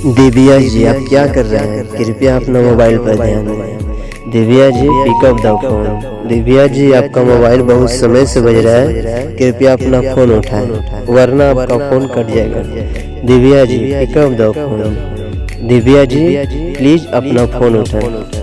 दिव्या जी, आप क्या कर रहे हैं? कृपया अपना मोबाइल पर ध्यान दें। Divya ji, pick up the phone. Divya जी, आपका मोबाइल बहुत समय से बज रहा है, कृपया अपना फोन उठाएं, वरना आपका फोन कट जाएगा। Divya ji, pick up the phone. Divya ji, please अपना फोन उठाएं।